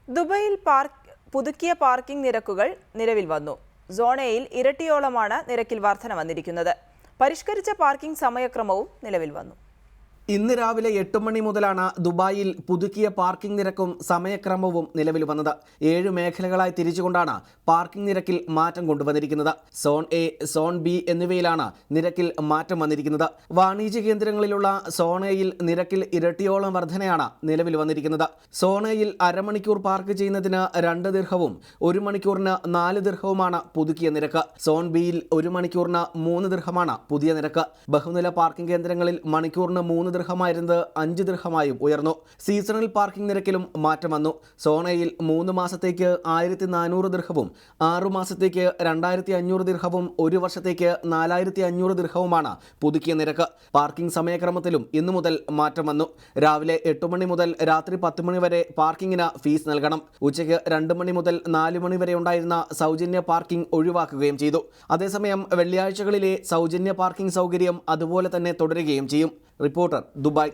ദുബൈയിൽ പുതുക്കിയ പാർക്കിംഗ് നിരക്കുകൾ നിലവിൽ വന്നു. സോൺ എയിൽ ഇരട്ടിയോളമാണ് നിരക്കിൽ വർധന വന്നിരിക്കുന്നത്. പരിഷ്കരിച്ച പാർക്കിംഗ് സമയക്രമവും നിലവിൽ വന്നു. ഇന്ന് രാവിലെ 8 മണി മുതലാണ് ദുബായിൽ പുതുക്കിയ പാർക്കിംഗ് നിരക്കും സമയക്രമവും നിലവിൽ വന്നത്. 7 മേഖലകളായി തിരിച്ചുകൊണ്ടാണ് പാർക്കിംഗ് നിരക്കിൽ മാറ്റം കൊണ്ടുവന്നിരിക്കുന്നത്. സോൺ എ, സോൺ ബി എന്നിവയിലാണ് നിരക്കിൽ മാറ്റം വന്നിരിക്കുന്നത്. വാണിജ്യ കേന്ദ്രങ്ങളിലുള്ള സോൺ എയിൽ നിരക്കിൽ ഇരട്ടിയോളം വർധനയാണ് നിലവിൽ വന്നിരിക്കുന്നത്. സോൺ എയിൽ അരമണിക്കൂർ പാർക്ക് ചെയ്യുന്നതിന് 2 ദിർഹവും 1 മണിക്കൂറിന് 4 ദിർഹവുമാണ് പുതുക്കിയ നിരക്ക്. സോൺ ബിയിൽ 1 മണിക്കൂറിന് 3 ദിർഹമാണ് പുതിയ നിരക്ക്. ബഹുനില പാർക്കിംഗ് കേന്ദ്രങ്ങളിൽ മണിക്കൂറിന് 3 ദിർഹമായിരുന്നത് 5 ദിർഹമായും ഉയർന്നു. സീസണൽ പാർക്കിംഗ് നിരക്കിലും മാറ്റം വന്നു. സോൺ എയിൽ 3 മാസത്തേക്ക് 1400 ദിർഹവും 6 മാസത്തേക്ക് 2500 ദിർഹവും 1 വർഷത്തേക്ക് 4500 ദിർഹവുമാണ് പുതുക്കിയ നിരക്ക്. പാർക്കിംഗ് സമയക്രമത്തിലും ഇന്നു മുതൽ മാറ്റം വന്നു. രാവിലെ 8 മണി മുതൽ രാത്രി 10 മണി വരെ പാർക്കിങ്ങിന് ഫീസ് നൽകണം. ഉച്ചയ്ക്ക് 2 മണി മുതൽ 4 മണി വരെ ഉണ്ടായിരുന്ന സൗജന്യ പാർക്കിംഗ് ഒഴിവാക്കുകയും ചെയ്തു. അതേസമയം വെള്ളിയാഴ്ചകളിലെ സൗജന്യ പാർക്കിംഗ് സൗകര്യം അതുപോലെ തന്നെ തുടരുകയും ചെയ്യും. Reporter, Dubai.